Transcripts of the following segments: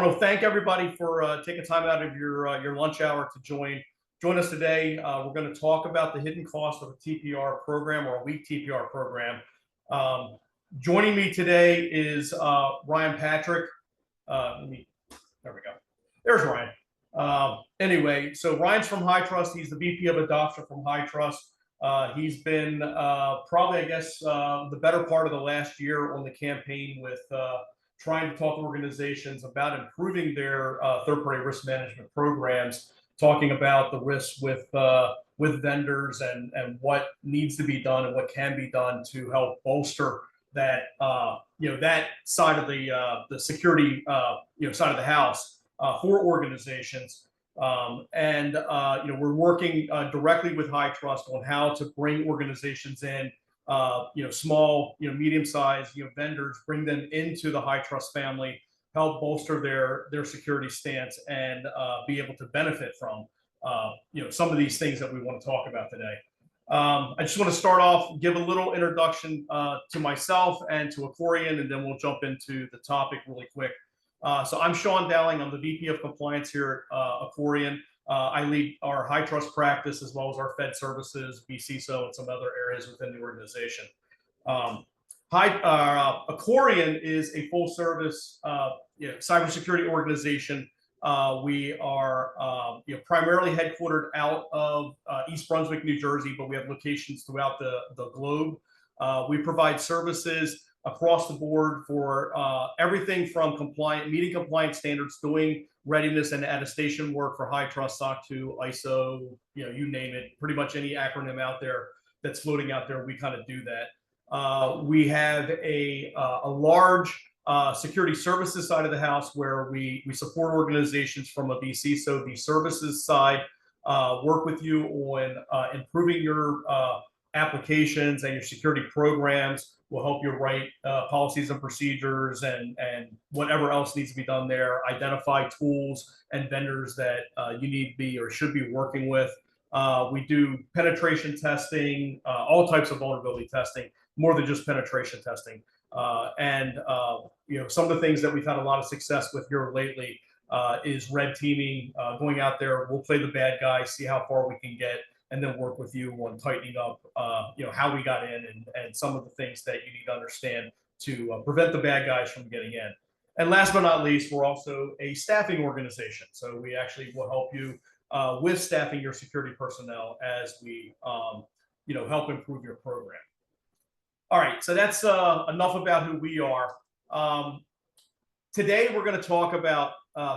I want to thank everybody for taking time out of your lunch hour to join us today. We're going to talk about the hidden cost of a TPR program or a weak TPR program. Joining me today is Ryan Patrick. There we go. There's Ryan. Anyway, so Ryan's from HITRUST. He's the VP of Adoption from HITRUST. He's been probably, I guess, the better part of the last year on the campaign with trying to talk to organizations about improving their third-party risk management programs, talking about the risks with vendors and what needs to be done and what can be done to help bolster that that side of the security side of the house for organizations. We're working directly with HITRUST on how to bring organizations in, small, medium-sized, vendors, bring them into the HITRUST family, help bolster their security stance, and be able to benefit from, some of these things that we want to talk about today. I just want to start off, give a little introduction to myself and to Accorian, and then we'll jump into the topic really quick. So I'm Sean Dowling. I'm the VP of Compliance here at Accorian. I lead our HITRUST practice as well as our Fed services, BCISO, and some other areas within the organization. Accorian is a full-service cybersecurity organization. We are primarily headquartered out of East Brunswick, New Jersey, but we have locations throughout the globe. We provide services across the board for everything from meeting compliance standards, doing readiness and attestation work for HITRUST, SOC 2, ISO, you name it, pretty much any acronym out there that's floating out there, we kind of do that. We have a large security services side of the house where we support organizations from a BCISO, the services side, work with you on improving your applications and your security programs. We'll help you write policies and procedures and whatever else needs to be done there, identify tools and vendors that you need to be or should be working with. We do penetration testing, all types of vulnerability testing, more than just penetration testing. Some of the things that we've had a lot of success with here lately is red teaming, going out there, we'll play the bad guy, see how far we can get, and then work with you on tightening up, how we got in and some of the things that you need to understand to prevent the bad guys from getting in. And last but not least, we're also a staffing organization. So we actually will help you with staffing your security personnel as we, help improve your program. All right, so that's enough about who we are. Today, we're going to talk about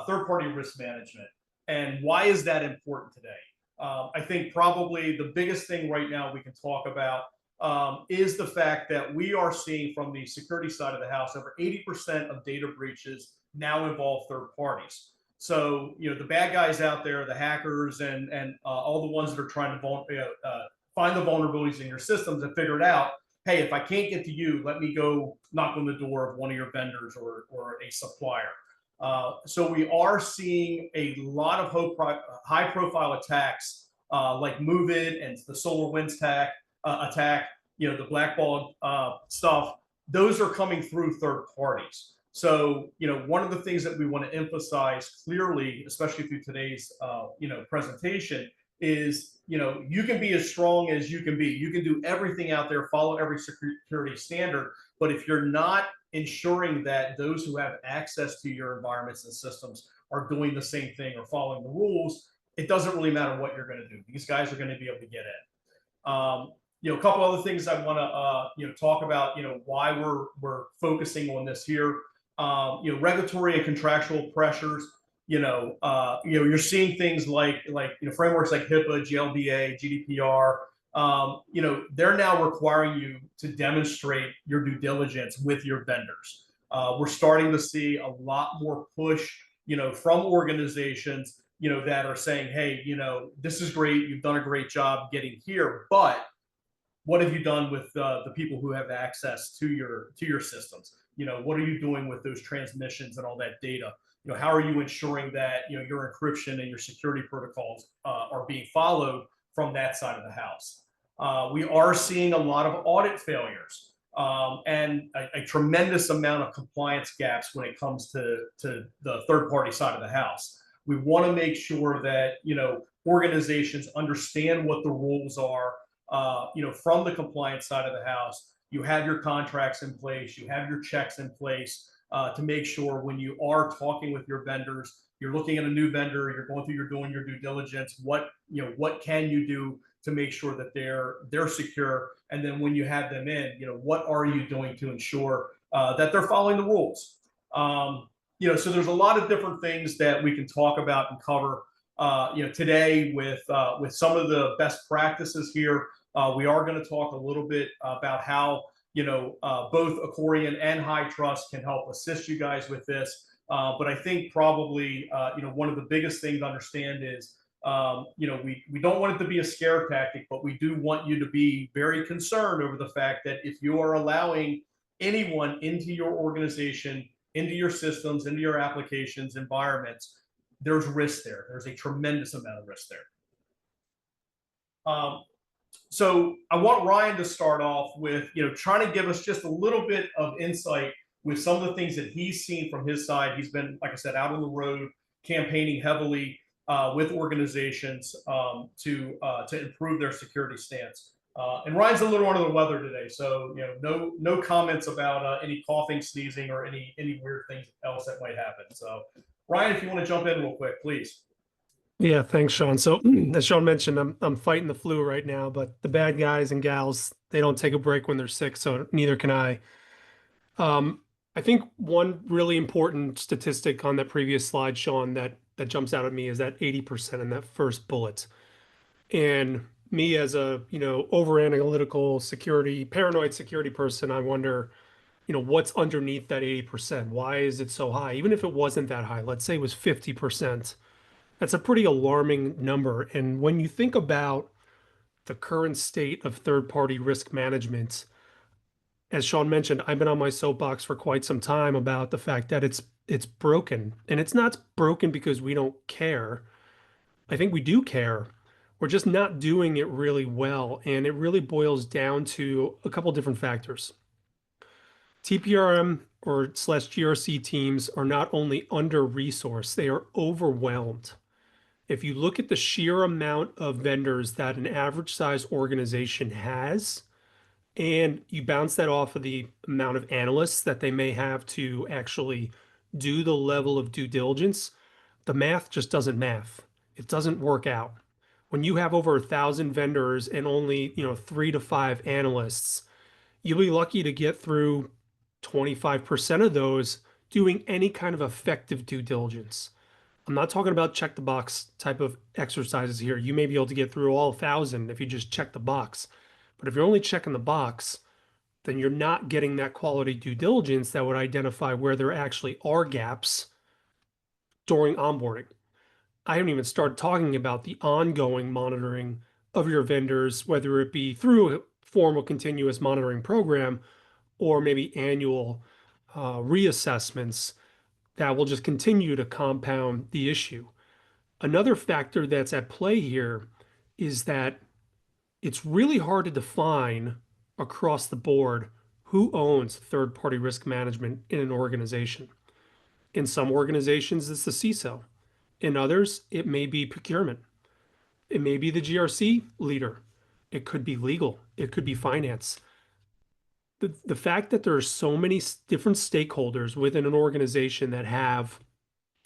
third-party risk management and why is that important today. I think probably the biggest thing right now we can talk about is the fact that we are seeing from the security side of the house, over 80% of data breaches now involve third parties. So, the bad guys out there, the hackers and all the ones that are trying to find the vulnerabilities in your systems and figure it out, hey, if I can't get to you, let me go knock on the door of one of your vendors or a supplier. So we are seeing a lot of high-profile attacks like MOVEit and the SolarWinds attack, the blackball stuff. Those are coming through third parties. So, one of the things that we want to emphasize clearly, especially through today's, presentation, is, you can be as strong as you can be. You can do everything out there, follow every security standard, but if you're not ensuring that those who have access to your environments and systems are doing the same thing or following the rules, it doesn't really matter what you're going to do. These guys are going to be able to get in. A couple other things I want to talk about. Why we're focusing on this here. Regulatory and contractual pressures. You're seeing things like frameworks like HIPAA, GLBA, GDPR. They're now requiring you to demonstrate your due diligence with your vendors. We're starting to see a lot more push, from organizations, that are saying, hey, this is great. You've done a great job getting here, but what have you done with the people who have access to your systems? What are you doing with those transmissions and all that data? How are you ensuring that, your encryption and your security protocols are being followed from that side of the house? We are seeing a lot of audit failures. and a tremendous amount of compliance gaps when it comes to the third party side of the house. We want to make sure that organizations understand what the rules are. From the compliance side of the house, you have your contracts in place, you have your checks in place to make sure when you are talking with your vendors, you're looking at a new vendor, you're doing your due diligence. What can you do to make sure that they're secure? And then when you have them in, what are you doing to ensure that they're following the rules? So there's a lot of different things that we can talk about and cover. Today with some of the best practices here, we are going to talk a little bit about how both Accorian and HITRUST can help assist you guys with this. But I think probably one of the biggest things to understand is we don't want it to be a scare tactic, but we do want you to be very concerned over the fact that if you are allowing anyone into your organization, into your systems, into your applications, environments, there's risk there. There's a tremendous amount of risk there. So I want Ryan to start off with, trying to give us just a little bit of insight with some of the things that he's seen from his side. He's been, like I said, out on the road, campaigning heavily with organizations to improve their security stance. And Ryan's a little under the weather today, so no comments about any coughing, sneezing, or any weird things else that might happen. So Ryan, if you want to jump in real quick, please. Yeah, thanks, Sean. So as Sean mentioned, I'm fighting the flu right now, but the bad guys and gals, they don't take a break when they're sick, so neither can I. I think one really important statistic on that previous slide, Sean, that jumps out at me is that 80% in that first bullet. And me as a, over analytical security, paranoid security person, I wonder, what's underneath that 80%? Why is it so high? Even if it wasn't that high, let's say it was 50%. That's a pretty alarming number. And when you think about the current state of third-party risk management, as Sean mentioned, I've been on my soapbox for quite some time about the fact that it's broken. And it's not broken because we don't care. I think we do care. We're just not doing it really well. And it really boils down to a couple different factors. TPRM or slash GRC teams are not only under-resourced, they are overwhelmed. If you look at the sheer amount of vendors that an average size organization has, and you bounce that off of the amount of analysts that they may have to actually do the level of due diligence, the math just doesn't math. It doesn't work out. When you have over 1,000 vendors and only, 3 to 5 analysts, you'll be lucky to get through 25% of those doing any kind of effective due diligence. I'm not talking about check the box type of exercises here. You may be able to get through all 1,000 if you just check the box. But if you're only checking the box, then you're not getting that quality due diligence that would identify where there actually are gaps during onboarding. I haven't even started talking about the ongoing monitoring of your vendors, whether it be through a formal continuous monitoring program or maybe annual reassessments that will just continue to compound the issue. Another factor that's at play here is that it's really hard to define across the board who owns third-party risk management in an organization. In some organizations, it's the CISO. In others, it may be procurement. It may be the GRC leader. It could be legal. It could be finance. The fact that there are so many different stakeholders within an organization that have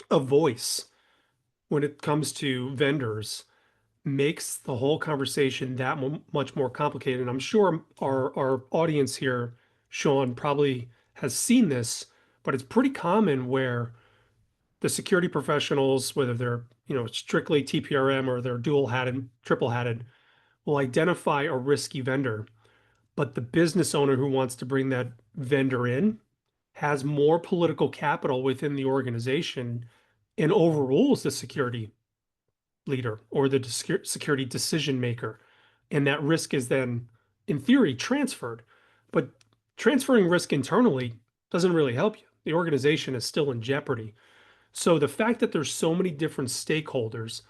a voice when it comes to vendors makes the whole conversation that much more complicated. And I'm sure our audience here, Sean, probably has seen this, but it's pretty common where the security professionals, whether they're strictly TPRM or they're dual-hatted, triple-hatted, will identify a risky vendor, but the business owner who wants to bring that vendor in has more political capital within the organization and overrules the security leader or the security decision maker. And that risk is then, in theory, transferred. But transferring risk internally doesn't really help you. The organization is still in jeopardy. So the fact that there's so many different stakeholders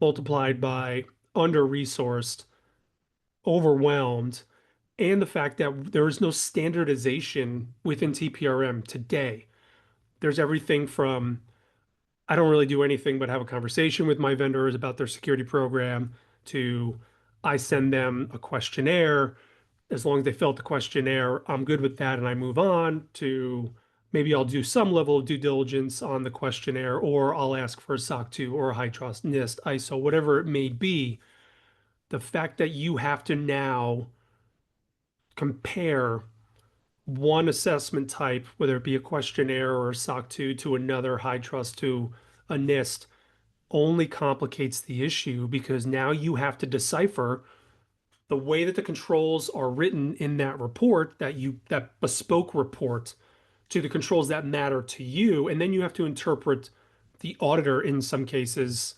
multiplied by under-resourced, overwhelmed, and the fact that there is no standardization within TPRM today. There's everything from I don't really do anything but have a conversation with my vendors about their security program to I send them a questionnaire. As long as they fill out the questionnaire, I'm good with that and I move on to maybe I'll do some level of due diligence on the questionnaire, or I'll ask for a SOC 2 or a HITRUST, NIST, ISO, whatever it may be. The fact that you have to now compare one assessment type, whether it be a questionnaire or a SOC 2 to another, HITRUST to a NIST, only complicates the issue because now you have to decipher the way that the controls are written in that report, that bespoke report, to the controls that matter to you, and then you have to interpret the auditor in some cases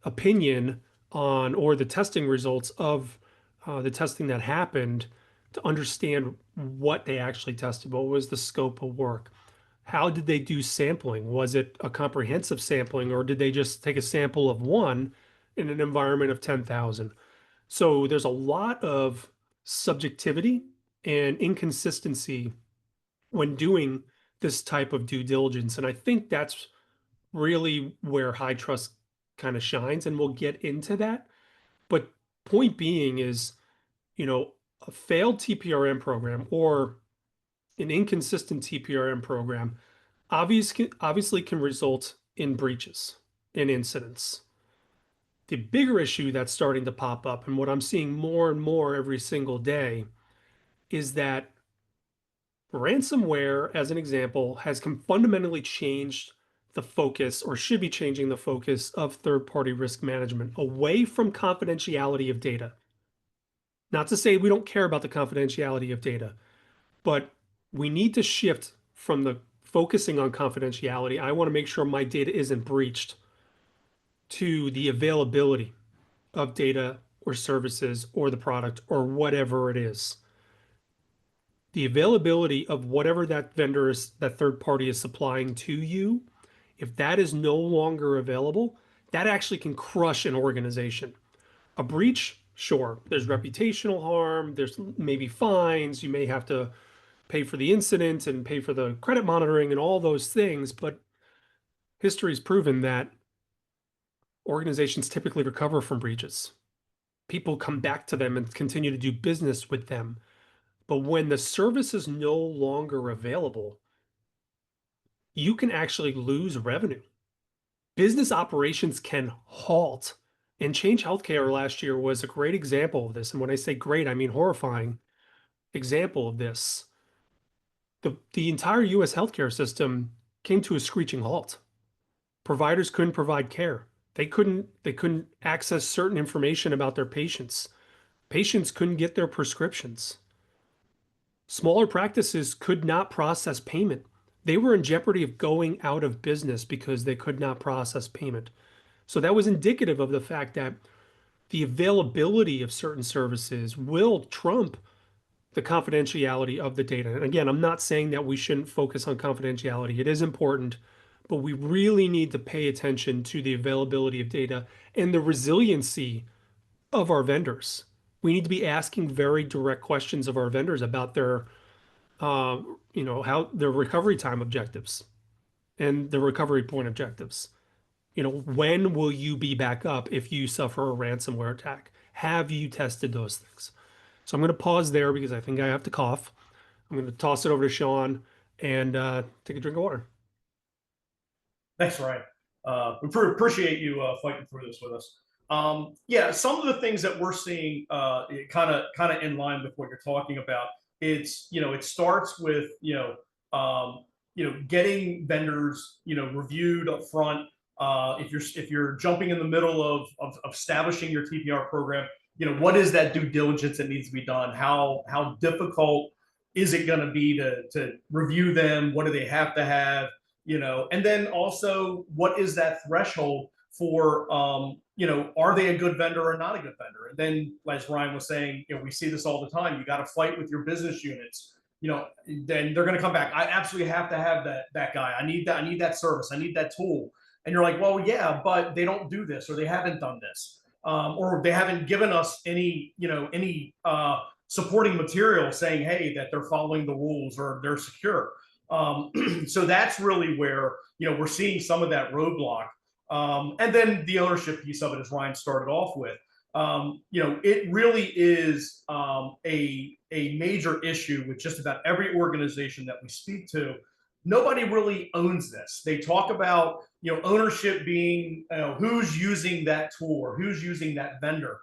opinion on or the testing results of the testing that happened to understand what they actually tested. What was the scope of work? How did they do sampling? Was it a comprehensive sampling, or did they just take a sample of one in an environment of 10,000? So there's a lot of subjectivity and inconsistency when doing this type of due diligence. And I think that's really where high trust kind of shines, and we'll get into that. But point being is, a failed TPRM program or an inconsistent TPRM program obviously can result in breaches and incidents. The bigger issue that's starting to pop up, and what I'm seeing more and more every single day, is that ransomware, as an example, has fundamentally changed the focus, or should be changing the focus, of third-party risk management away from confidentiality of data. Not to say we don't care about the confidentiality of data, but we need to shift from the focusing on confidentiality. I want to make sure my data isn't breached, to the availability of data or services or the product or whatever it is. The availability of whatever that vendor is, that third party is supplying to you, if that is no longer available, that actually can crush an organization. A breach, sure, there's reputational harm, there's maybe fines, you may have to pay for the incident and pay for the credit monitoring and all those things, but history's proven that organizations typically recover from breaches. People come back to them and continue to do business with them. But when the service is no longer available, you can actually lose revenue. Business operations can halt. And Change Healthcare last year was a great example of this. And when I say great, I mean horrifying example of this. The entire US healthcare system came to a screeching halt. Providers couldn't provide care. They couldn't access certain information about their patients. Patients couldn't get their prescriptions. Smaller practices could not process payment. They were in jeopardy of going out of business because they could not process payment. So that was indicative of the fact that the availability of certain services will trump the confidentiality of the data. And again, I'm not saying that we shouldn't focus on confidentiality. It is important, but we really need to pay attention to the availability of data and the resiliency of our vendors. We need to be asking very direct questions of our vendors about their, how their recovery time objectives and the recovery point objectives. When will you be back up if you suffer a ransomware attack? Have you tested those things? So I'm going to pause there because I think I have to cough. I'm going to toss it over to Sean and take a drink of water. Thanks, Ryan. We appreciate you fighting through this with us. Yeah, some of the things that we're seeing, kind of in line with what you're talking about. It starts with getting vendors reviewed up front. If you're jumping in the middle of establishing your TPR program, what is that due diligence that needs to be done? How difficult is it going to be to review them? What do they have to have? And then also, what is that threshold for, are they a good vendor or not a good vendor? And then, as Ryan was saying, we see this all the time. You got to fight with your business units. Then they're going to come back. I absolutely have to have that guy. I need that service. I need that tool. And you're like, well, yeah, but they don't do this, or they haven't done this, or they haven't given us any supporting material saying, hey, that they're following the rules or they're secure. So that's really where, we're seeing some of that roadblock. And then the ownership piece of it, as Ryan started off with, it really is a major issue with just about every organization that we speak to. Nobody really owns this. They talk about, ownership being, who's using that tool or who's using that vendor.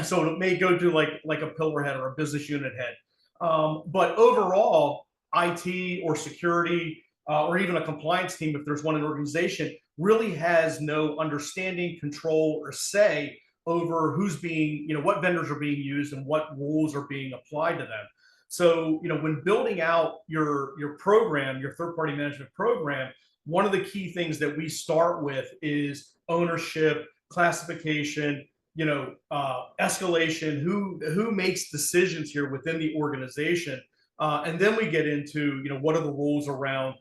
So it may go to like a pillar head or a business unit head. But overall, IT or security or even a compliance team, if there's one in an organization, really has no understanding, control, or say over who's being, what vendors are being used and what rules are being applied to them. So, when building out your program, your third-party management program, one of the key things that we start with is ownership, classification, escalation, who makes decisions here within the organization, and then we get into, what are the rules around,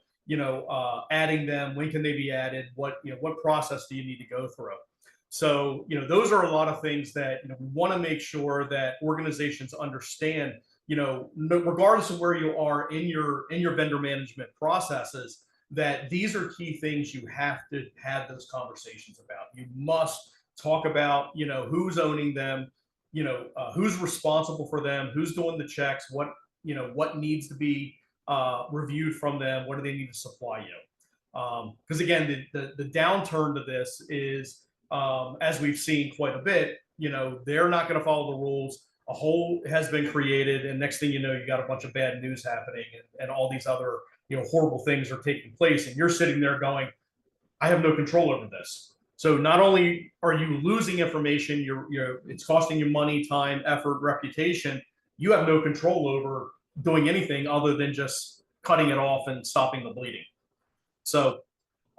adding them, when can they be added, what process do you need to go through. So, those are a lot of things that, we want to make sure that organizations understand, regardless of where you are in your vendor management processes, that these are key things you have to have those conversations about. You must talk about, who's owning them, who's responsible for them, who's doing the checks, what needs to be reviewed from them, what do they need to supply you. Because again, the downturn to this is, as we've seen quite a bit, they're not going to follow the rules. A hole has been created, and next thing you know, you got a bunch of bad news happening, and all these other horrible things are taking place, and you're sitting there going, I have no control over this. So not only are you losing information, it's costing you money, time, effort, reputation. You have no control over doing anything other than just cutting it off and stopping the bleeding. So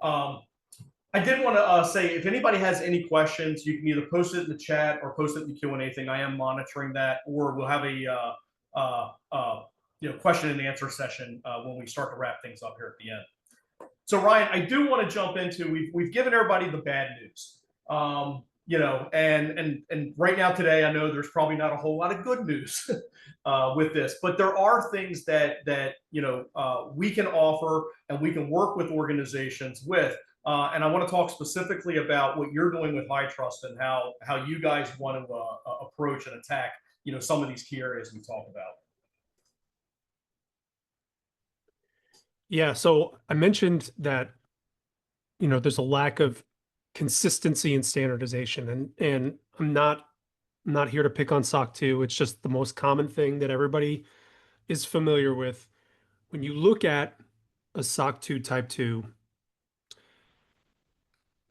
I did want to say, if anybody has any questions, you can either post it in the chat or post it in the Q&A thing. I am monitoring that, or we'll have a question and answer session when we start to wrap things up here at the end. So Ryan, I do want to jump into, we've given everybody the bad news, and right now today, I know there's probably not a whole lot of good news with this, but there are things that we can offer and we can work with organizations with. And I want to talk specifically about what you're doing with HITRUST and how you guys want to approach and attack some of these key areas we talk about. Yeah, so I mentioned that, there's a lack of consistency and standardization, and I'm not here to pick on SOC 2. It's just the most common thing that everybody is familiar with. When you look at a SOC 2 Type 2,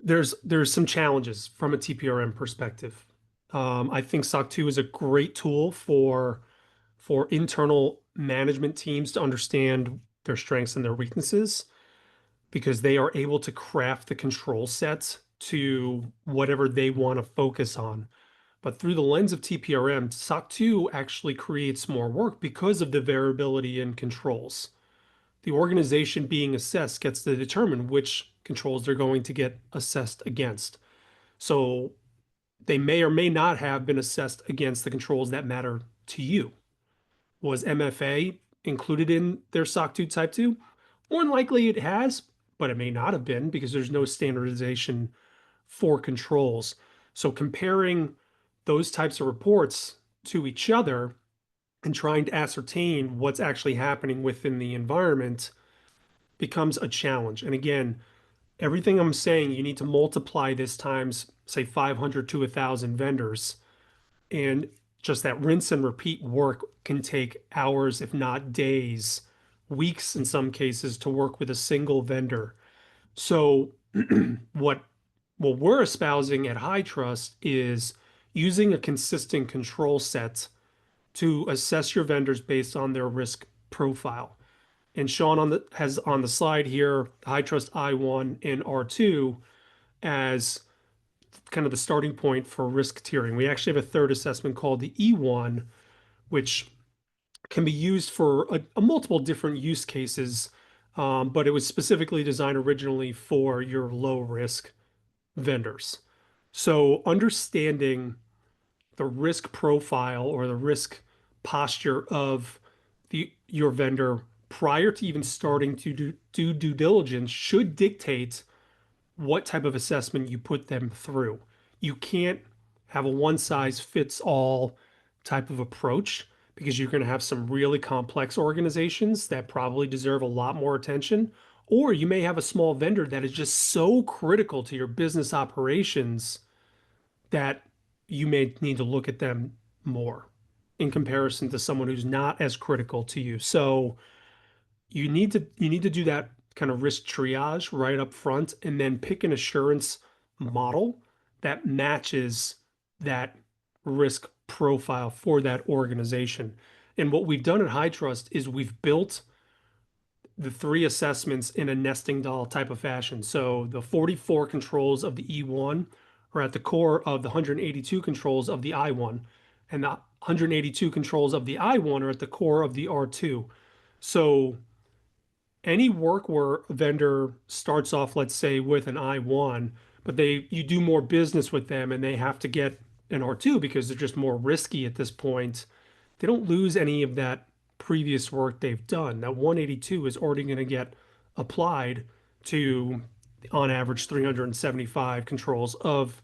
there's some challenges from a TPRM perspective. I think SOC 2 is a great tool for internal management teams to understand their strengths and their weaknesses, because they are able to craft the control sets to whatever they want to focus on. But through the lens of TPRM, SOC 2 actually creates more work because of the variability in controls. The organization being assessed gets to determine which controls they're going to get assessed against. So they may or may not have been assessed against the controls that matter to you. Was MFA included in their SOC 2 Type 2? More than likely it has, but it may not have been because there's no standardization for controls. So comparing those types of reports to each other and trying to ascertain what's actually happening within the environment becomes a challenge. And again, everything I'm saying, you need to multiply this times, say, 500 to 1,000 vendors. And just that rinse and repeat work can take hours, if not days, weeks in some cases, to work with a single vendor. So what we're espousing at HITRUST is using a consistent control set to assess your vendors based on their risk profile. And Sean has on the slide here, HITRUST I1 and R2 as kind of the starting point for risk tiering. We actually have a third assessment called the E1, which can be used for a multiple different use cases, but it was specifically designed originally for your low risk vendors. So understanding the risk profile or the risk posture of your vendor prior to even starting to do due diligence should dictate what type of assessment you put them through. You can't have a one size fits all type of approach because you're going to have some really complex organizations that probably deserve a lot more attention. Or you may have a small vendor that is just so critical to your business operations that you may need to look at them more in comparison to someone who's not as critical to you. So you need to do that kind of risk triage right up front and then pick an assurance model that matches that risk profile for that organization. And what we've done at High Trust is we've built the three assessments in a nesting doll type of fashion. So the 44 controls of the E1 are at the core of the 182 controls of the I1, and the 182 controls of the I1 are at the core of the R2. So any work where a vendor starts off, let's say, with an I1, but you do more business with them and they have to get an R2 because they're just more risky at this point, they don't lose any of that previous work they've done. That 182 is already going to get applied to, on average, 375 controls of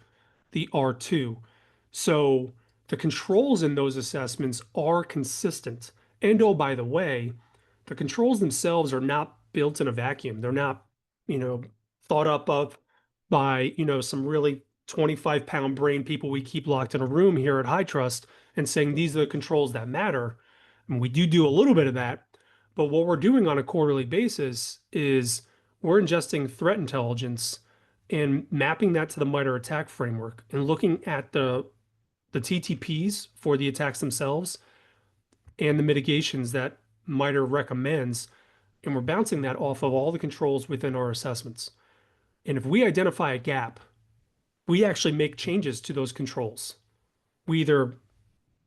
the R2. So the controls in those assessments are consistent. And oh, by the way, the controls themselves are not built in a vacuum. They're not, you know, thought up of by, some really 25-pound brain people we keep locked in a room here at High Trust and saying these are the controls that matter. And we do a little bit of that. But what we're doing on a quarterly basis is we're ingesting threat intelligence and mapping that to the MITRE attack framework and looking at the TTPs for the attacks themselves and the mitigations that MITRE recommends. And we're bouncing that off of all the controls within our assessments. And if we identify a gap, we actually make changes to those controls. We either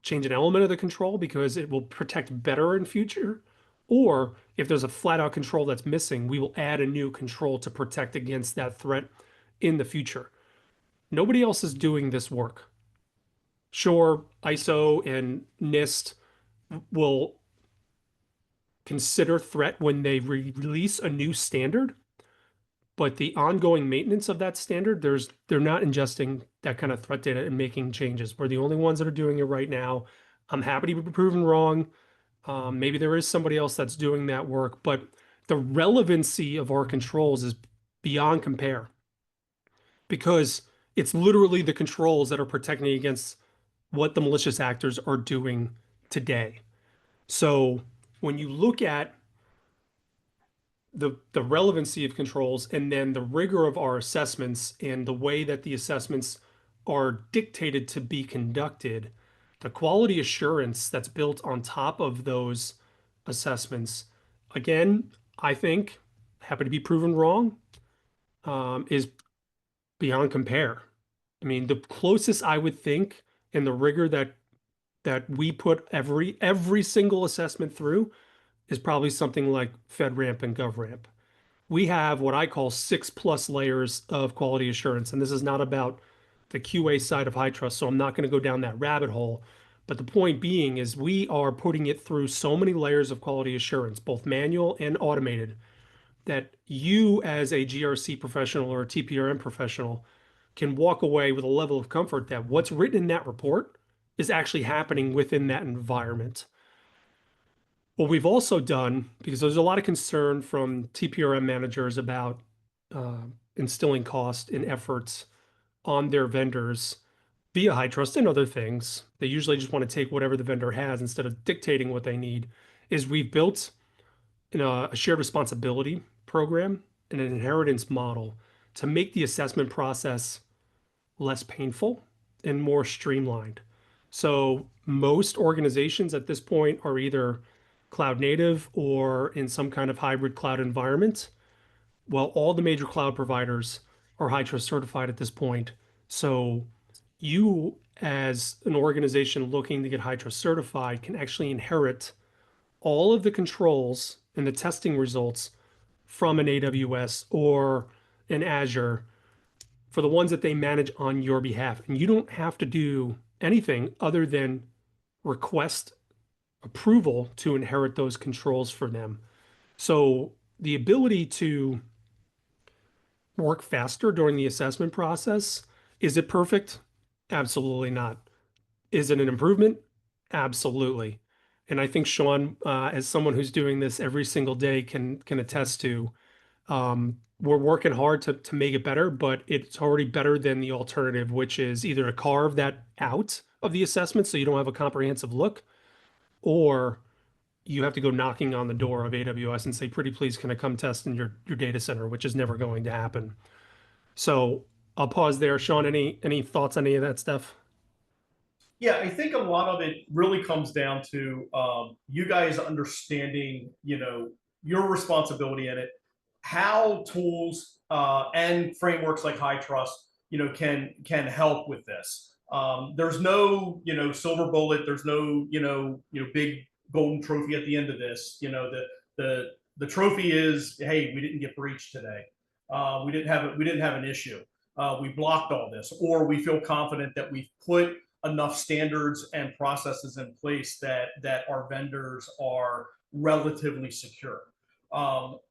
change an element of the control because it will protect better in future, or if there's a flat out control that's missing, we will add a new control to protect against that threat in the future. Nobody else is doing this work. Sure, ISO and NIST will consider threat when they release a new standard, but the ongoing maintenance of that standard, they're not ingesting that kind of threat data and making changes. We're the only ones that are doing it right now. I'm happy to be proven wrong. Maybe there is somebody else that's doing that work, but the relevancy of our controls is beyond compare because it's literally the controls that are protecting against what the malicious actors are doing today. So when you look at the relevancy of controls and then the rigor of our assessments and the way that the assessments are dictated to be conducted, the quality assurance that's built on top of those assessments, again, I think, happy to be proven wrong, is beyond compare. I mean, the closest I would think in the rigor that we put every single assessment through is probably something like FedRAMP and GovRAMP. We have what I call 6+ layers of quality assurance, and this is not about the QA side of High Trust, so I'm not going to go down that rabbit hole. But the point being is we are putting it through so many layers of quality assurance, both manual and automated, that you as a GRC professional or a TPRM professional can walk away with a level of comfort that what's written in that report is actually happening within that environment. What we've also done, because there's a lot of concern from TPRM managers about instilling cost and efforts on their vendors via High Trust and other things. They usually just want to take whatever the vendor has instead of dictating what they need. Is we've built a shared responsibility program and an inheritance model to make the assessment process less painful and more streamlined. So most organizations at this point are either cloud native or in some kind of hybrid cloud environment. Well, all the major cloud providers are High Trust certified at this point. So you, as an organization looking to get High Trust certified, can actually inherit all of the controls and the testing results from an AWS or an Azure for the ones that they manage on your behalf. And you don't have to do anything other than request approval to inherit those controls for them. So the ability to work faster during the assessment process, is it perfect? Absolutely not. Is it an improvement? Absolutely. And I think Sean, as someone who's doing this every single day, can attest to. We're working hard to make it better, but it's already better than the alternative, which is either to carve that out of the assessment so you don't have a comprehensive look, or you have to go knocking on the door of AWS and say, pretty please, can I come test in your data center, which is never going to happen. So I'll pause there. Sean, any thoughts on any of that stuff? Yeah, I think a lot of it really comes down to you guys understanding, your responsibility in it, how tools and frameworks like HITRUST, can help with this. There's no, silver bullet. There's no, big golden trophy at the end of this. The trophy is, hey, we didn't get breached today. We didn't have an issue. We blocked all this, or we feel confident that we've put enough standards and processes in place that our vendors are relatively secure.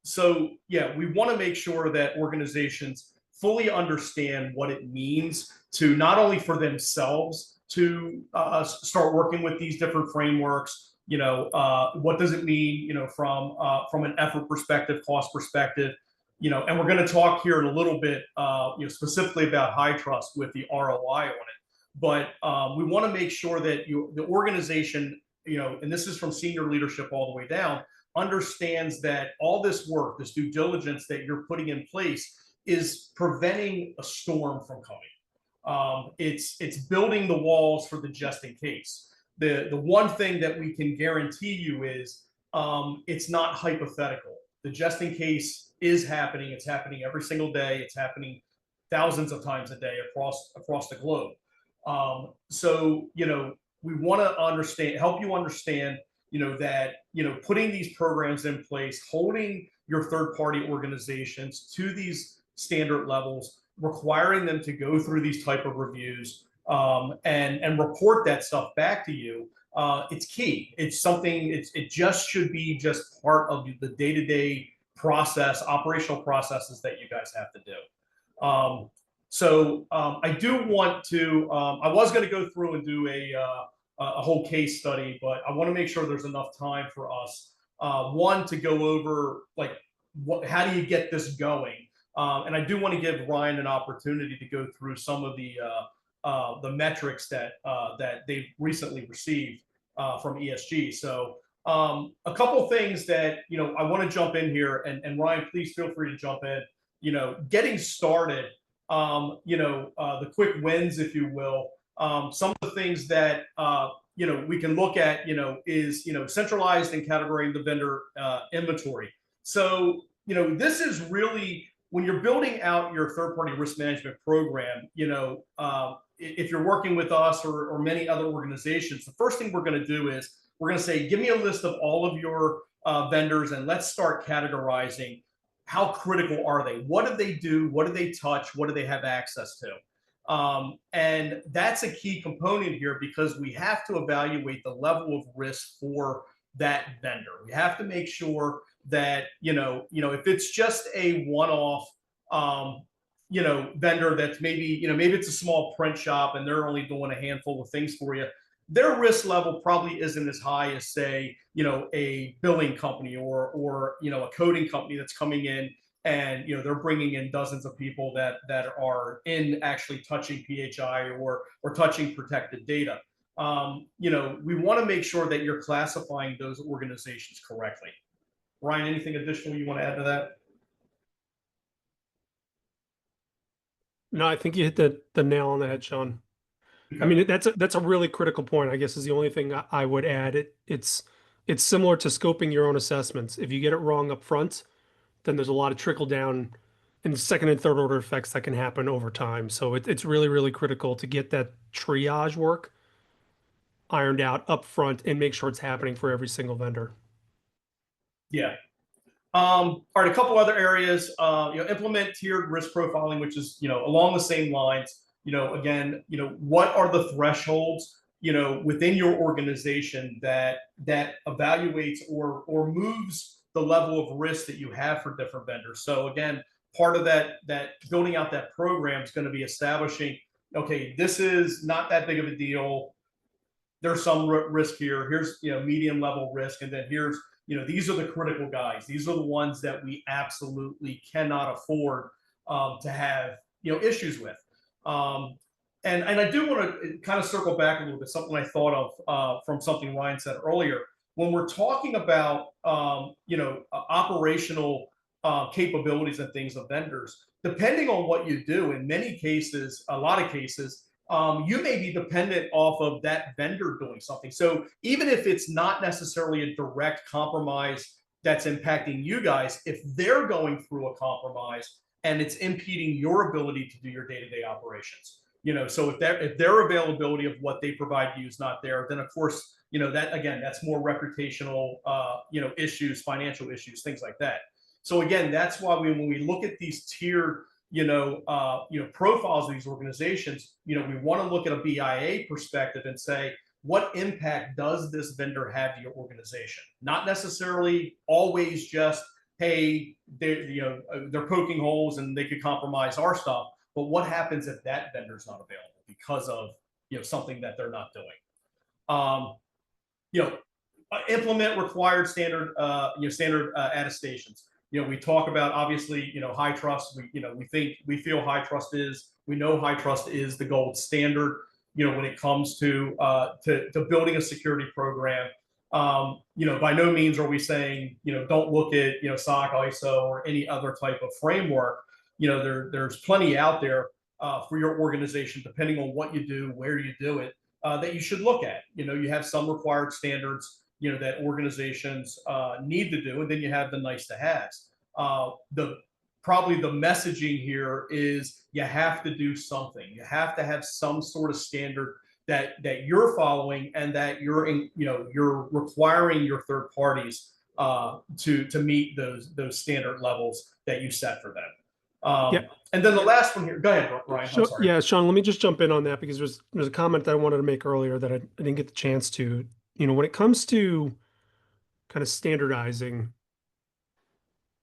So yeah, we want to make sure that organizations fully understand what it means to not only for themselves to start working with these different frameworks. What does it mean? From an effort perspective, cost perspective. And we're going to talk here in a little bit, specifically about HITRUST with the ROI on it. But we want to make sure that the organization, and this is from senior leadership all the way down, understands that all this work, this due diligence that you're putting in place, is preventing a storm from coming. It's building the walls for the just in case. The one thing that we can guarantee you is it's not hypothetical. The just in case is happening. It's happening every single day. It's happening thousands of times a day across the globe. So, we want to help you understand, that, putting these programs in place, holding your third-party organizations to these standard levels, requiring them to go through these type of reviews, and report that stuff back to you. It's key. It's something, it just should be just part of the day-to-day process, operational processes that you guys have to do. So I do want to, I was going to go through and do a whole case study, but I want to make sure there's enough time for us. One, to go over, like, how do you get this going? And I do want to give Ryan an opportunity to go through some of the metrics that they've recently received from ESG. So a couple things that, I want to jump in here, and Ryan, please feel free to jump in. Getting started, the quick wins, if you will. Some of the things that we can look at, is centralized and categorizing the vendor inventory. So this is really, when you're building out your third-party risk management program, if you're working with us or many other organizations, the first thing we're going to do is we're going to say, give me a list of all of your vendors, and let's start categorizing. How critical are they? What do they do? What do they touch? What do they have access to? And that's a key component here, because we have to evaluate the level of risk for that vendor. We have to make sure that, if it's just a one-off, vendor that's maybe it's a small print shop and they're only doing a handful of things for you, their risk level probably isn't as high as, say, a billing company or a coding company that's coming in and, they're bringing in dozens of people that are in actually touching PHI or touching protected data. We want to make sure that you're classifying those organizations correctly. Ryan, anything additional you want to add to that? No, I think you hit the nail on the head, Sean. I mean, that's a really critical point, I guess, is the only thing I would add. It's similar to scoping your own assessments. If you get it wrong up front, then there's a lot of trickle down and second and third order effects that can happen over time. So it's really, really critical to get that triage work ironed out up front and make sure it's happening for every single vendor. Yeah. All right, a couple other areas. Implement tiered risk profiling, which is along the same lines. Again, what are the thresholds within your organization that evaluates or moves the level of risk that you have for different vendors. So again, part of that building out that program is going to be establishing, okay, this is not that big of a deal. There's some risk here. Here's medium level risk, and then here's these are the critical guys. These are the ones that we absolutely cannot afford to have issues with. And I do want to kind of circle back a little bit, something I thought of from something Ryan said earlier. When we're talking about operational capabilities and things of vendors, depending on what you do, in many cases, a lot of cases, you may be dependent off of that vendor doing something. So even if it's not necessarily a direct compromise that's impacting you guys, if they're going through a compromise and it's impeding your ability to do your day-to-day operations, so if their availability of what they provide you is not there, then of course, that again, that's more reputational, issues, financial issues, things like that. So again, that's why when we look at these tiered profiles of these organizations, we want to look at a BIA perspective and say, what impact does this vendor have to your organization? Not necessarily always just, hey, they're poking holes and they could compromise our stuff, but what happens if that vendor's not available because of something that they're not doing? Implement required standard attestations. We talk about obviously HITRUST. We feel we know HITRUST is the gold standard when it comes to building a security program. By no means are we saying don't look at SOC, ISO, or any other type of framework. There's plenty out there for your organization, depending on what you do, where you do it, that you should look at. You have some required standards that organizations need to do, and then you have the nice to haves. Probably the messaging here is you have to do something. You have to have some sort of standard that you're following, and that you're requiring your third parties to meet those standard levels that you set for them. Yeah. And then the last one here. Go ahead, Ryan. I'm sorry. Yeah, Sean, let me just jump in on that, because there's a comment that I wanted to make earlier that I didn't get the chance to. When it comes to kind of standardizing,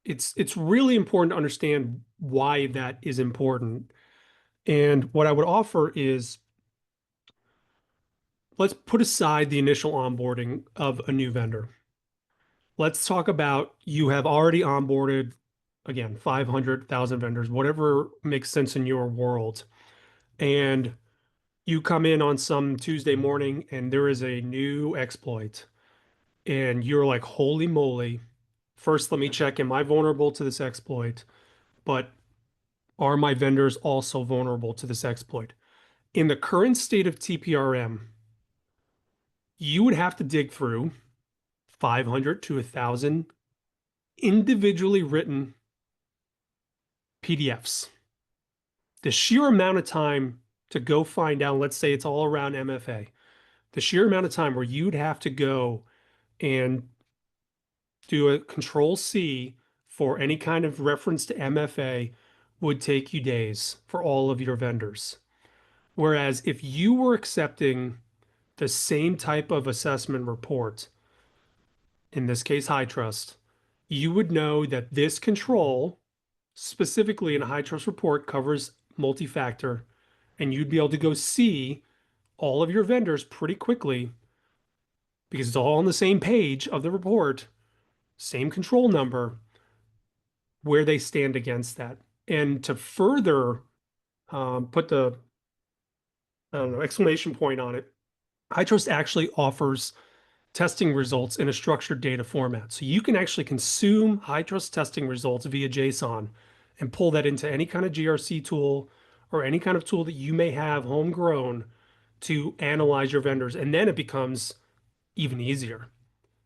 it's really important to understand why that is important. And what I would offer is, let's put aside the initial onboarding of a new vendor. Let's talk about, you have already onboarded, again, 500,000 vendors, whatever makes sense in your world. And you come in on some Tuesday morning and there is a new exploit, and you're like, holy moly. First, let me check, am I vulnerable to this exploit? But are my vendors also vulnerable to this exploit? In the current state of TPRM, you would have to dig through 500 to 1,000 individually written PDFs. The sheer amount of time to go find out, let's say it's all around MFA, the sheer amount of time where you'd have to go and do a control C for any kind of reference to MFA would take you days for all of your vendors. Whereas if you were accepting the same type of assessment report, in this case, HITRUST, you would know that this control, specifically in a HITRUST report, covers multi-factor, and you'd be able to go see all of your vendors pretty quickly, because it's all on the same page of the report, same control number, where they stand against that. And to further put the exclamation point on it, HITRUST actually offers testing results in a structured data format. So you can actually consume HITRUST testing results via JSON and pull that into any kind of GRC tool or any kind of tool that you may have homegrown to analyze your vendors. And then it becomes even easier,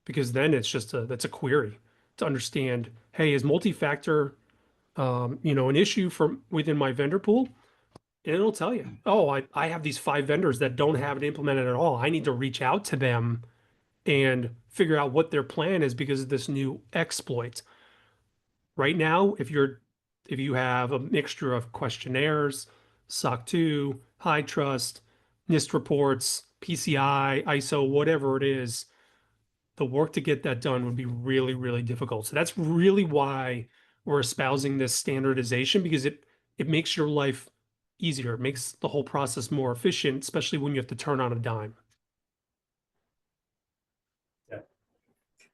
because then it's just that's a query to understand, hey, is multi-factor an issue from within my vendor pool? And it'll tell you, oh, I have these 5 vendors that don't have it implemented at all. I need to reach out to them and figure out what their plan is because of this new exploit. Right now, if you have a mixture of questionnaires, SOC 2, HITRUST, NIST reports, PCI, ISO, whatever it is, the work to get that done would be really, really difficult. So that's really why we're espousing this standardization, because it makes your life easier. It makes the whole process more efficient, especially when you have to turn on a dime. Yeah.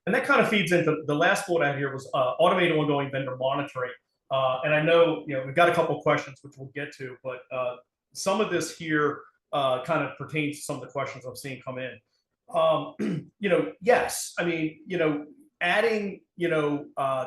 And that kind of feeds into the last bullet I have here was automated ongoing vendor monitoring. And I know, we've got a couple of questions which we'll get to, but some of this here kind of pertains to some of the questions I'm seeing come in. Yes, I mean, adding,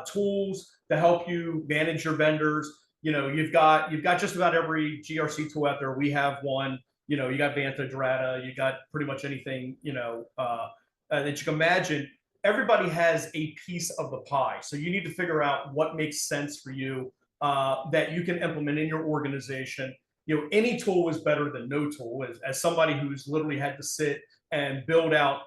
tools to help you manage your vendors. You've got just about every GRC tool out there. We have one. You got Vantage, Rata, you got pretty much anything, that you can imagine. Everybody has a piece of the pie. So you need to figure out what makes sense for you that you can implement in your organization. Any tool is better than no tool. As somebody who's literally had to sit and build out,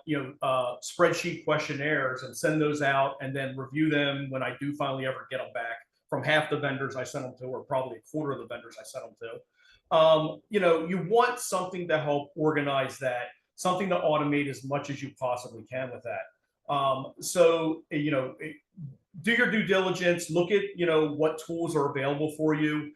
spreadsheet questionnaires and send those out and then review them when I do finally ever get them back from half the vendors I sent them to, or probably a quarter of the vendors I sent them to. You want something to help organize that, something to automate as much as you possibly can with that. Do your due diligence, look at, what tools are available for you,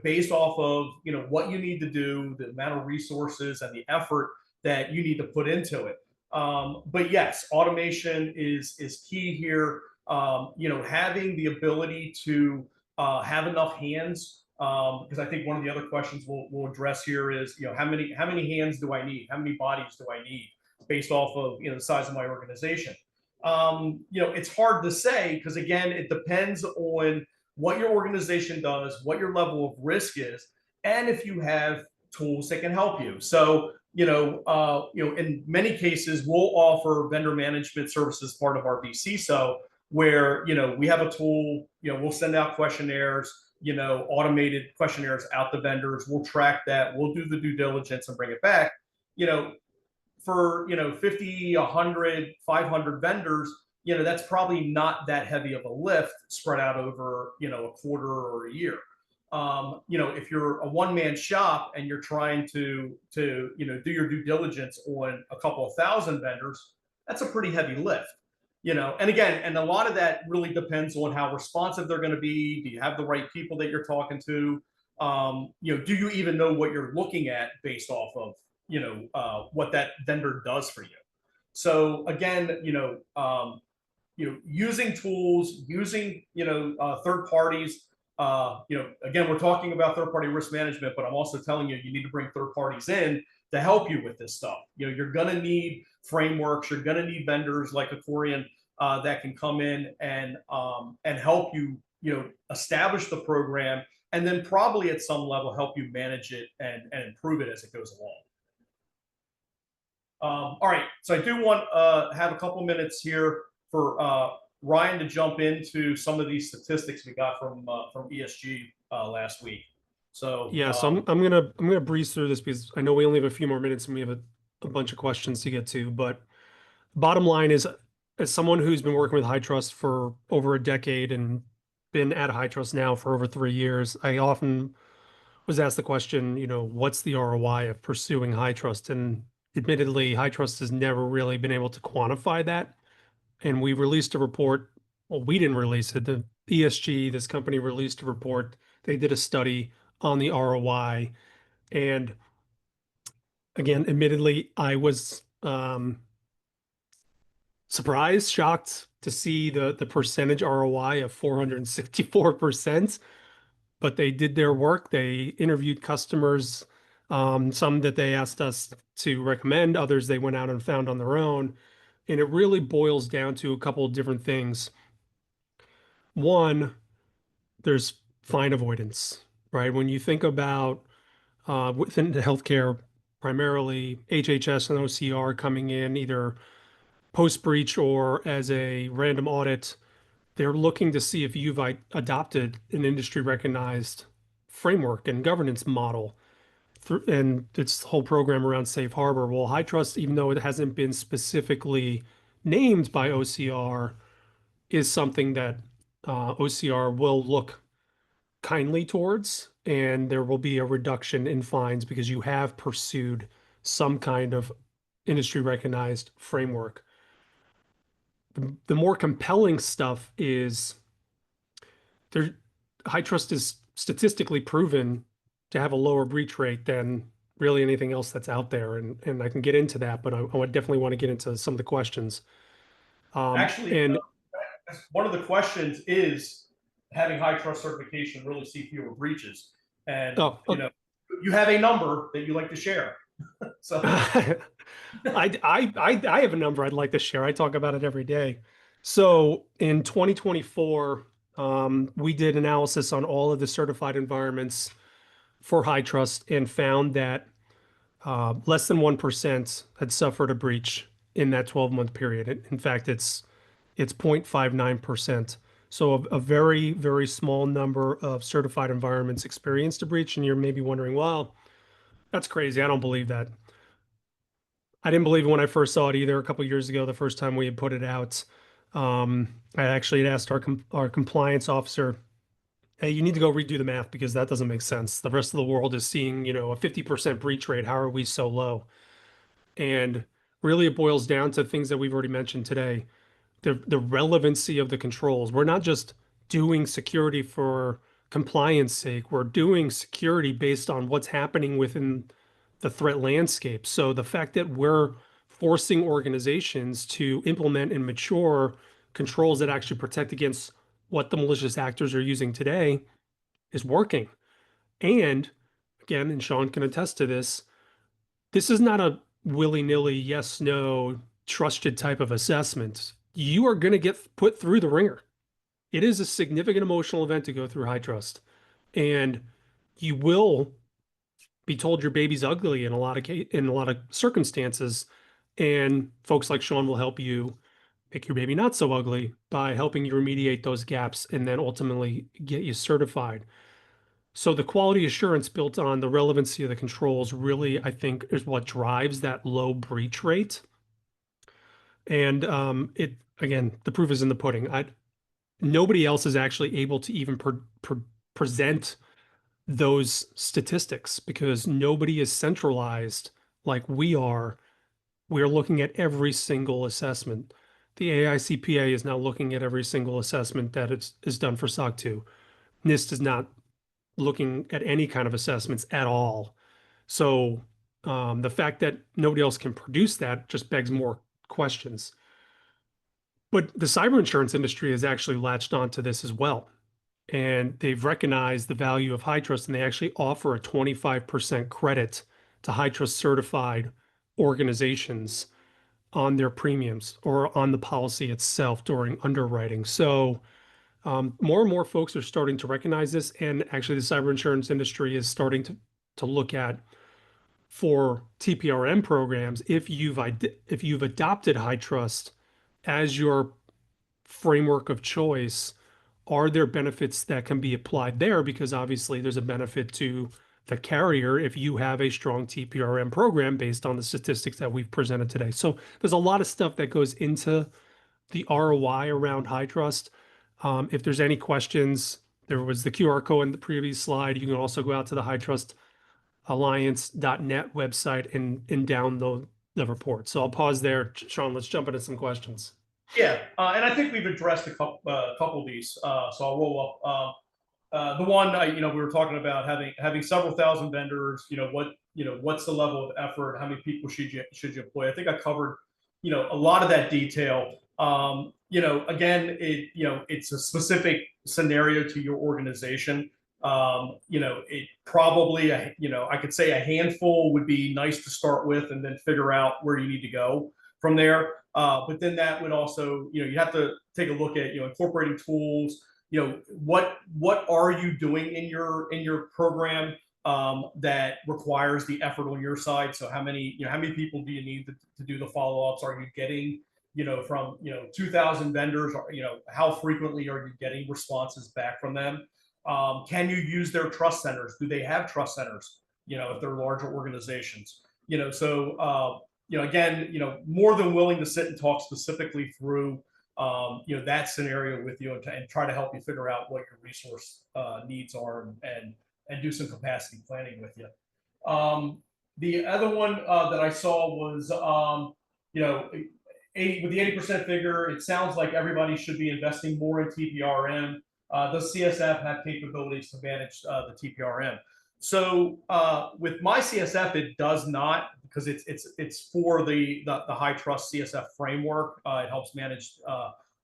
based off of, what you need to do, the amount of resources and the effort that you need to put into it. But yes, automation is key here. Having the ability to have enough hands, because I think one of the other questions we'll address here is, how many hands do I need? How many bodies do I need based off of, the size of my organization? It's hard to say because again, it depends on what your organization does, what your level of risk is, and if you have tools that can help you. So, in many cases, we'll offer vendor management services part of our VC. So where, we have a tool, we'll send out questionnaires, automated questionnaires out to vendors. We'll track that. We'll do the due diligence and bring it back. For 50, 100, 500 vendors, that's probably not that heavy of a lift spread out over, a quarter or a year. If you're a one-man shop and you're trying to do your due diligence on a couple of thousand vendors, that's a pretty heavy lift. And again, and a lot of that really depends on how responsive they're going to be. Do you have the right people that you're talking to? Do you even know what you're looking at based off of, what that vendor does for you? So again, using tools, using, third parties. Again, we're talking about third-party risk management, but I'm also telling you, you need to bring third parties in to help you with this stuff. You're going to need frameworks. You're going to need vendors like Accorian that can come in and help you, establish the program, and then probably at some level help you manage it and improve it as it goes along. All right, so I do want have a couple minutes here for Ryan to jump into some of these statistics we got from ESG last week. So yeah, so I'm gonna breeze through this because I know we only have a few more minutes and we have a bunch of questions to get to. But bottom line is, as someone who's been working with HITRUST for over a decade and been at HITRUST now for over 3 years, I often was asked the question, what's the ROI of pursuing HITRUST? And admittedly, HITRUST has never really been able to quantify that. And we released a report. Well, we didn't release it. The ESG, this company released a report. They did a study on the ROI. And again, admittedly, I was surprised, shocked to see the percentage ROI of 464%. But they did their work. They interviewed customers, some that they asked us to recommend, others they went out and found on their own. And it really boils down to a couple of different things. One, there's fine avoidance, right? When you think about within the healthcare, primarily HHS and OCR coming in either post breach or as a random audit, they're looking to see if you've adopted an industry recognized framework and governance model. And its whole program around safe harbor. Well, HITRUST, even though it hasn't been specifically named by OCR, is something that OCR will look kindly towards, and there will be a reduction in fines because you have pursued some kind of industry recognized framework. The more compelling stuff is there, HITRUST is statistically proven to have a lower breach rate than really anything else that's out there. And I can get into that, but I would definitely want to get into some of the questions. Actually, And one of the questions is having high trust certification really see fewer breaches. And, oh, you have a number that you like to share. So, I have a number I'd like to share. I talk about it every day. So in 2024, we did analysis on all of the certified environments for HITRUST and found that less than 1% had suffered a breach in that 12-month period. In fact, it's 0.59%. So a very, very small number of certified environments experienced a breach. And you're maybe wondering, well, that's crazy. I don't believe that. I didn't believe it when I first saw it either a couple of years ago, the first time we had put it out. I actually had asked our compliance officer, hey, you need to go redo the math because that doesn't make sense. The rest of the world is seeing, a 50% breach rate. How are we so low? And really it boils down to things that we've already mentioned today. The relevancy of the controls. We're not just doing security for compliance sake. We're doing security based on what's happening within the threat landscape. So the fact that we're forcing organizations to implement and mature controls that actually protect against what the malicious actors are using today is working. And again, and Sean can attest to this is not a willy-nilly yes, no, trusted type of assessment. You are going to get put through the ringer. It is a significant emotional event to go through HITRUST. And you will be told your baby's ugly in in a lot of circumstances. And folks like Sean will help you make your baby not so ugly by helping you remediate those gaps and then ultimately get you certified. So the quality assurance built on the relevancy of the controls really, I think, is what drives that low breach rate. And it again, the proof is in the pudding. Nobody else is actually able to even present those statistics because nobody is centralized like we are. We're looking at every single assessment. The AICPA is now looking at every single assessment that is done for SOC 2. NIST is not looking at any kind of assessments at all. So the fact that nobody else can produce that just begs more questions. But the cyber insurance industry has actually latched onto this as well. And they've recognized the value of HITRUST, and they actually offer a 25% credit to HITRUST certified organizations on their premiums or on the policy itself during underwriting. So more and more folks are starting to recognize this, and actually the cyber insurance industry is starting to look at for TPRM programs. If you've adopted HITRUST as your framework of choice, are there benefits that can be applied there? Because obviously there's a benefit to the carrier if you have a strong TPRM program based on the statistics that we've presented today. So there's a lot of stuff that goes into the ROI around HITRUST. If there's any questions, there was the QR code in the previous slide. You can also go out to the HITRUSTalliance.net website and download the report. So I'll pause there. Sean, let's jump into some questions. yeah, and I think we've addressed a couple of these. So I'll roll up. The one, we were talking about having several thousand vendors. What's the level of effort? How many people should you employ? I think I covered, a lot of that detail. Again, it's a specific scenario to your organization. It probably, I could say a handful would be nice to start with, and then figure out where you need to go from there. But then that would also, you have to take a look at, incorporating tools. What are you doing in your program that requires the effort on your side? So how many people do you need to do the follow-ups? Are you getting, from 2,000 vendors? How frequently are you getting responses back from them? Can you use their trust centers? Do they have trust centers? If they're larger organizations, so again, more than willing to sit and talk specifically through that scenario with you and try to help you figure out what your resource needs are and do some capacity planning with you. The other one that I saw was, with the 80% figure, it sounds like everybody should be investing more in TPRM. Does CSF have capabilities to manage the TPRM? So with my CSF, it does not, because it's for the HITRUST CSF framework. It helps manage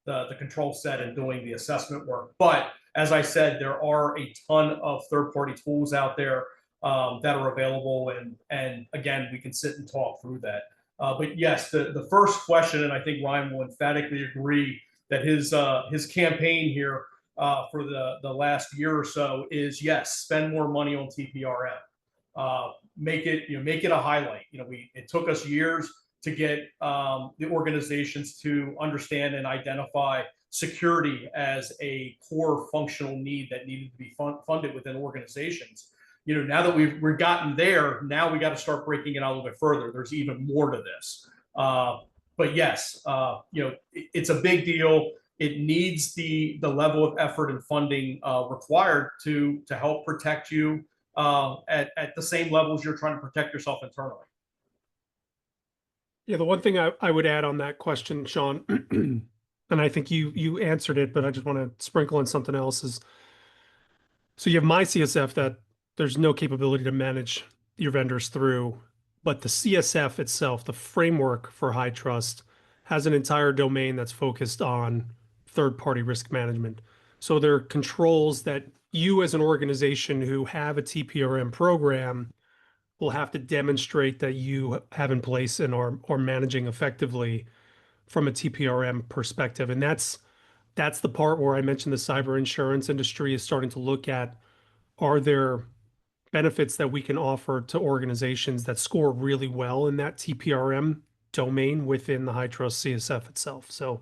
the control set and doing the assessment work. But as I said, there are a ton of third-party tools out there that are available, and again, we can sit and talk through that. But yes, the first question, and I think Ryan will emphatically agree that his campaign here for the last year or so is, yes, spend more money on TPRM. Make it a highlight. It took us years to get the organizations to understand and identify security as a core functional need that needed to be funded within organizations. Now that we've gotten there, now we got to start breaking it out a little bit further. There's even more to this. But yes, it's a big deal. It needs the level of effort and funding required to help protect you at the same levels you're trying to protect yourself internally. Yeah, the one thing I would add on that question, Sean, and I think you answered it, but I just want to sprinkle in something else is, so you have my CSF that there's no capability to manage your vendors through, but the CSF itself, the framework for HITRUST, has an entire domain that's focused on third-party risk management. So there are controls that you as an organization who have a TPRM program will have to demonstrate that you have in place and are managing effectively from a TPRM perspective. And that's the part where I mentioned the cyber insurance industry is starting to look at, are there benefits that we can offer to organizations that score really well in that TPRM domain within the HITRUST CSF itself. So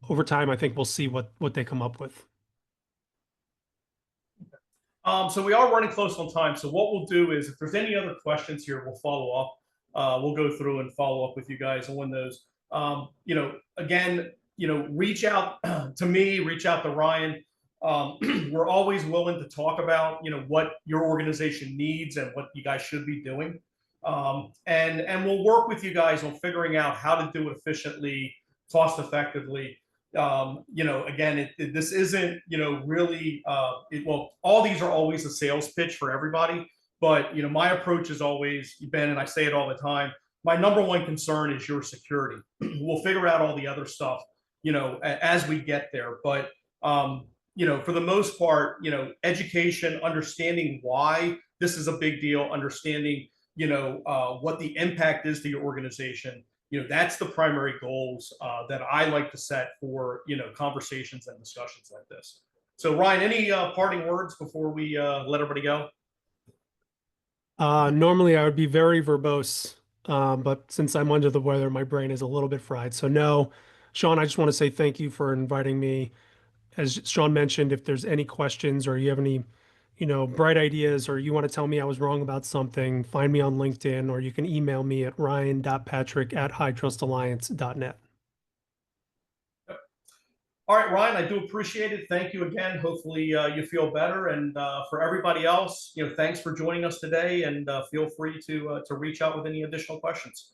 over time, I think we'll see what they come up with. So we are running close on time. So what we'll do is, if there's any other questions here, we'll follow up. We'll go through and follow up with you guys on those. Again, reach out to me, reach out to Ryan. We're always willing to talk about, what your organization needs and what you guys should be doing. And we'll work with you guys on figuring out how to do it efficiently, cost effectively. Again, this isn't, really, well, all these are always a sales pitch for everybody, but, my approach is always, Ben, and I say it all the time, my number one concern is your security. We'll figure out all the other stuff, as we get there. But, for the most part, education, understanding why this is a big deal, understanding, what the impact is to your organization. That's the primary goals that I like to set for, conversations and discussions like this. So Ryan, any parting words before we let everybody go? Normally I would be very verbose, but since I'm under the weather, my brain is a little bit fried. So no, Sean, I just want to say thank you for inviting me. As Sean mentioned, if there's any questions or you have any, bright ideas, or you want to tell me I was wrong about something, find me on LinkedIn, or you can email me at ryan.patrick@hitrustalliance.net. All right, Ryan, I do appreciate it. Thank you again. Hopefully you feel better. And for everybody else, thanks for joining us today, and feel free to reach out with any additional questions.